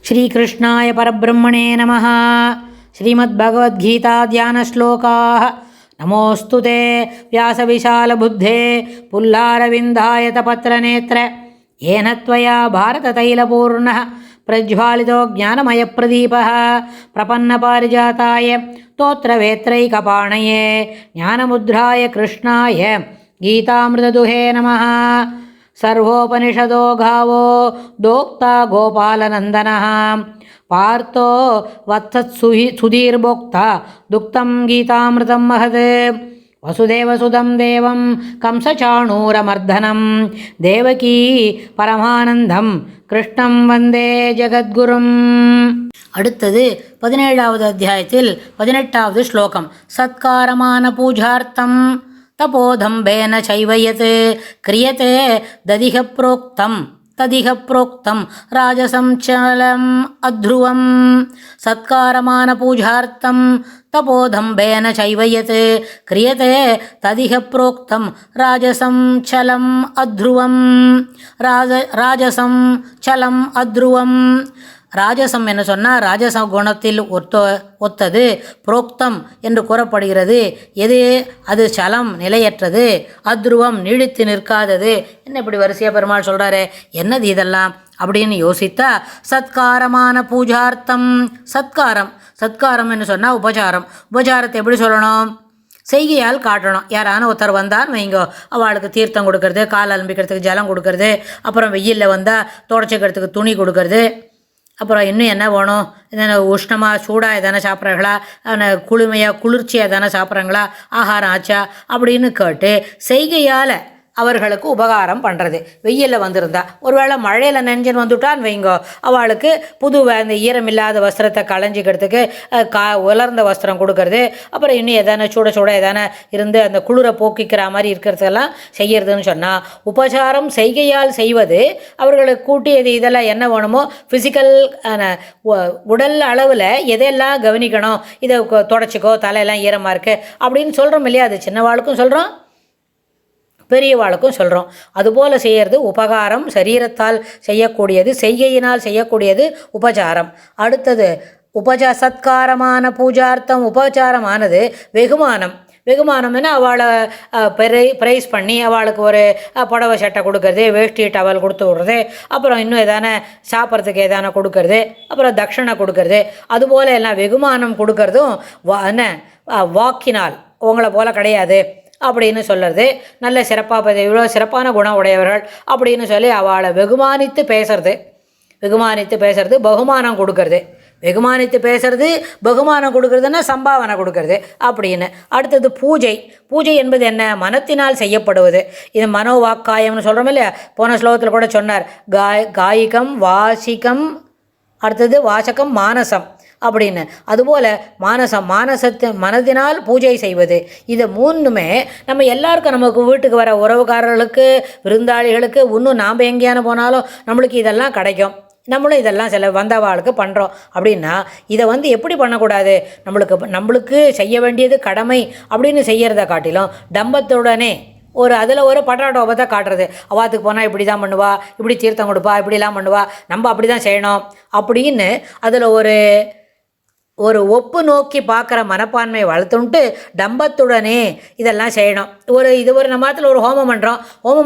श्रीकृष्णाय परब्रह्मणे नमः। श्रीमद्भगवद्गीता ध्यानश्लोकाः। नमोऽस्तु ते व्यासविशालबुद्धे पुल्लारविन्दायतपत्रनेत्र येन त्वया भारततैलपूर्णः प्रज्वालितो ज्ञानमयप्रदीपः प्रपन्नपारिजाताय स्तोत्रवेत्रैकपाणये ज्ञानमुद्राय कृष्णाय गीतामृतदुहे नमः। सर्वोपनिषदो गावो दोक्ता गोपालनन्दनः पार्थो वत्सत्सुधीर्भोक्ता दुक्तं गीतामृतं महत्। वसुदेवसुतं देवं कंसचाणूरमर्दनं देवकी परमानन्दं कृष्णं वन्दे ஜகத்குரும். அடுத்தது 17வது அத்தியாயத்தில் 18வது ஸ்லோகம். சத்காரமான பூஜார்த்தம் தபோதம்பேன சைவயத் கிரியதே ததிக புரோக்தம் ராஜசம்சலம் அத்ருவம். சத்காரமான பூஜார்த்தம் தபோதம்பேன சைவயத் கிரியதே ததிக புரோக்தம் ராஜசம்சலம் அத்ருவம். ராஜசம் சலம் அத்ருவம். ராஜசம் என்று சொன்னால் ராஜச குணத்தில் ஒத்தது புரோக்தம் என்று கூறப்படுகிறது. எது அது சலம் நிலையற்றது, அத்ருவம் நீடித்து நிற்காதது. என்ன இப்படி வரிசையாக பெருமாள் சொல்கிறாரு, என்னது இதெல்லாம் அப்படின்னு யோசித்தா, சத்காரமான பூஜார்த்தம். சத்காரம் என்று சொன்னால் உபச்சாரம். உபச்சாரத்தை எப்படி சொல்லணும்? செய்கையால் காட்டணும். யாரான ஒருத்தர் வந்தான்னு வைங்கோ, அவளுக்கு தீர்த்தம் கொடுக்கறது, கால் அலம்பிக்கிறதுக்கு ஜலம் கொடுக்கறது, அப்புறம் வெயிலில் வந்தால் தொடச்சிக்கிறதுக்கு துணி கொடுக்கறது, அப்புறம் இன்னும் என்ன வேணும், எதனா உஷ்ணமாக சூடாக எதனா சாப்பிட்றாங்களா, குளுமையாக குளிர்ச்சியாக எதனா சாப்பிட்றாங்களா, ஆகாரம் ஆச்சா அப்படின்னு கேட்டு செய்கையால் அவர்களுக்கு உபகாரம் பண்ணுறது. வெயிலில் வந்திருந்தா, ஒருவேளை மழையில் நெஞ்சன் வந்துவிட்டான்னு வைங்கோ, அவளுக்கு புது அந்த ஈரமில்லாத வஸ்திரத்தை களைஞ்சிக்கிறதுக்கு உலர்ந்த வஸ்திரம் கொடுக்கறது, அப்புறம் இன்னும் எதான சூட எதான இருந்து அந்த குளிரை போக்கிக்கிற மாதிரி இருக்கிறதெல்லாம் செய்யறதுன்னு சொன்னால், உபசாரம் செய்கையால் செய்வது. அவர்களுக்கு கூட்டியது இதெல்லாம் என்ன வேணுமோ ஃபிசிக்கல் உடல் அளவில் எதையெல்லாம் கவனிக்கணும், இதை தொடச்சிக்கோ, தலையெல்லாம் ஈரமாக இருக்குது அப்படின்னு சொல்கிறோம் இல்லையா? அது சின்னவாளுக்கும் சொல்கிறோம், பெரியவாளுக்கும் சொல்கிறோம். அதுபோல் செய்கிறது உபகாரம். சரீரத்தால் செய்யக்கூடியது, செய்கையினால் செய்யக்கூடியது உபசாரம். அடுத்தது சத்காரமான பூஜார்த்தம். உபச்சாரமானது வெகுமானம். வெகுமானம்னா அவளை ப்ரைஸ் பண்ணி அவளுக்கு ஒரு புடவை சட்டை கொடுக்கறது, வேஷ்டி டவல் கொடுத்து விடுறது, அப்புறம் இன்னும் எதான சாப்பிட்றதுக்கு எதான கொடுக்கறது, அப்புறம் தட்சணை கொடுக்கறது. அதுபோல் எல்லாம் வெகுமானம் கொடுக்கறதும் வாக்கினால் உங்களை போல் கிடையாது அப்படின்னு சொல்கிறது. நல்ல சிறப்பாக இவ்வளோ சிறப்பான குணம் உடையவர்கள் அப்படின்னு சொல்லி அவளை வெகுமானித்து பேசுறது பகுமானம் கொடுக்கறது. வெகுமானித்து பேசுறது பகுமானம் கொடுக்கறதுன்னா சம்பாவனை கொடுக்கறது அப்படின்னு. அடுத்தது பூஜை என்பது என்ன? மனத்தினால் செய்யப்படுவது. இது மனோவாக்காயம்னு சொல்கிறோம் இல்லையா? போன ஸ்லோகத்தில் கூட சொன்னார், காயிகம் வாசிகம், அடுத்தது வாசகம் மானசம் அப்படின்னு. அதுபோல் மனதினால் பூஜை செய்வது. இது மூணுமே நம்ம எல்லாருக்கும், நமக்கு வீட்டுக்கு வர உறவுக்காரர்களுக்கு, விருந்தாளிகளுக்கு, இன்னும் நாம் எங்கேயான போனாலும் நம்மளுக்கு இதெல்லாம் கிடைக்கும். நம்மளும் இதெல்லாம் சில வந்தவாளுக்கு பண்ணுறோம் அப்படின்னா, இதை எப்படி பண்ணக்கூடாது? நம்மளுக்கு செய்ய வேண்டியது கடமை அப்படின்னு செய்கிறத காட்டிலும் டம்பத்துடனே அதில் ஒரு பட்டாட்டோபத்தை காட்டுறது. அவாத்துக்கு போனால் இப்படி தான் பண்ணுவா, இப்படி தீர்த்தம் கொடுப்பா, இப்படிலாம் பண்ணுவா, நம்ம அப்படி தான் செய்யணும் அப்படின்னு அதில் ஒரு ஒப்பு நோக்கி பார்க்குற மனப்பான்மை வளர்த்துன்ட்டு டம்பத்துடனே இதெல்லாம் செய்யணும். ஒரு நம்மத்தில் ஒரு ஹோமம்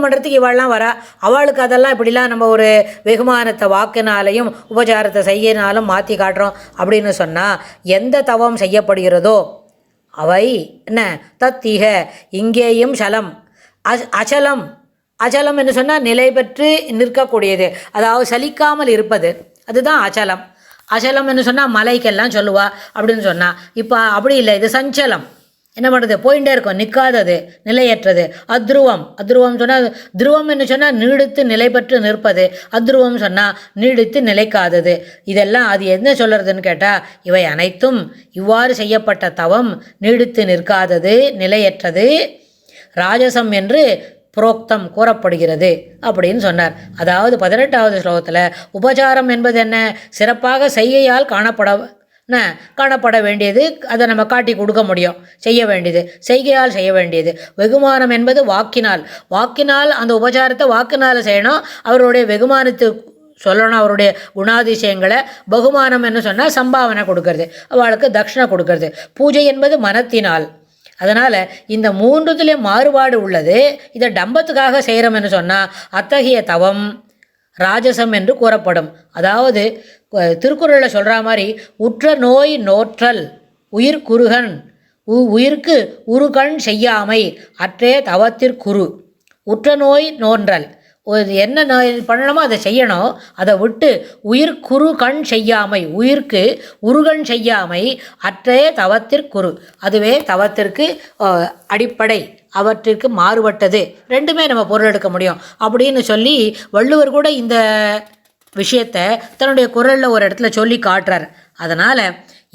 பண்ணுறதுக்கு இவள்லாம் வரா, அவளுக்கு அதெல்லாம் இப்படிலாம் நம்ம ஒரு வெகுமானத்தை வாக்கினாலையும் உபச்சாரத்தை செய்யினாலும் மாற்றி காட்டுறோம் அப்படின்னு சொன்னால், எந்த தவம் செய்யப்படுகிறதோ அவை என்ன தத்திக இங்கேயும் சலம் அச்சலம் என்று சொன்னால் நிலை பெற்று நிற்கக்கூடியது, அதாவது சலிக்காமல் இருப்பது, அதுதான் அச்சலம். அச்சலம் என்று சொன்னால் மலைக்கெல்லாம் சொல்லுவா அப்படின்னு சொன்னால், இப்போ அப்படி இல்லை, இது சஞ்சலம். என்ன பண்ணுறது? போயிட்டே இருக்கும், நிற்காதது, நிலையற்றது. அத்ருவம் சொன்னால், துருவம் என்று சொன்னால் நீடித்து நிலை பெற்று நிற்பது, அத்ருவம் சொன்னால் நீடித்து நிலைக்காதது. இதெல்லாம் அது என்ன சொல்கிறதுன்னு கேட்டால், இவை அனைத்தும் இவ்வாறு செய்யப்பட்ட தவம் நீடித்து நிற்காதது, நிலையற்றது, ராஜசம் என்று புரோக்தம் கூறப்படுகிறது அப்படின்னு சொன்னார். அதாவது 18வது ஸ்லோகத்தில் உபச்சாரம் என்பது என்ன? சிறப்பாக செய்கையால் காணப்பட வேண்டியது, அதை நம்ம காட்டி கொடுக்க முடியும். செய்ய வேண்டியது செய்கையால் செய்ய வேண்டியது. வெகுமானம் என்பது வாக்கினால் அந்த உபச்சாரத்தை வாக்கினால் செய்யணும். அவருடைய வெகுமானத்து சொல்லணும் அவருடைய குணாதிசயங்களை. பகுமானம் என்ன சொன்னால் சம்பாவனை கொடுக்கறது, அவளுக்கு தட்சிணை கொடுக்கறது. பூஜை என்பது மனத்தினால். அதனால் இந்த மூன்றுத்திலே மாறுபாடு உள்ளது. இதை டம்பத்துக்காக செய்கிறோம்னு சொன்னால் அத்தகைய தவம் ராஜசம் என்று கூறப்படும். அதாவது திருக்குறளில் சொல்கிற மாதிரி உற்ற நோய் நோற்றல் உயிர் குறுகன் உயிர்க்கு உருகண் செய்யாமை அற்றே தவத்திற்குரு. உற்ற நோய் நோன்றல், என்ன நோய் பண்ணணுமோ அதை செய்யணும், அதை விட்டு உயிர் குறு கண் செய்யாமை உயிர்க்கு உருகண் செய்யாமை அற்றே தவத்திற்குரு. அதுவே தவத்திற்கு அடிப்படை, அவற்றிற்கு மாறுபட்டது. ரெண்டுமே நம்ம பொருள் எடுக்க முடியும் அப்படின்னு சொல்லி வள்ளுவர் கூட இந்த விஷயத்தை தன்னுடைய குரலில் ஒரு இடத்துல சொல்லி காட்டுறார். அதனால்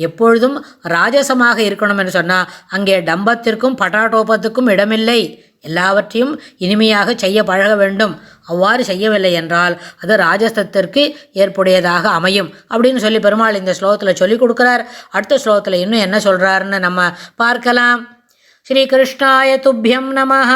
எப்பொழுதும் ராஜசமாக இருக்கணும் என்று சொன்னால் அங்கே டம்பத்திற்கும் பட்டாட்டோப்பத்துக்கும் இடமில்லை. எல்லாவற்றையும் இனிமையாக செய்ய பழக வேண்டும். அவ்வாறு செய்யவில்லை என்றால் அது ராஜசத்திற்கு ஏற்புடையதாக அமையும் அப்படின்னு சொல்லி பெருமாள் இந்த ஸ்லோகத்தில் சொல்லி கொடுக்குறார். அடுத்த ஸ்லோகத்தில் இன்னும் என்ன சொல்கிறாருன்னு நம்ம பார்க்கலாம். ஸ்ரீ கிருஷ்ணாய துப்யம் நமஹ.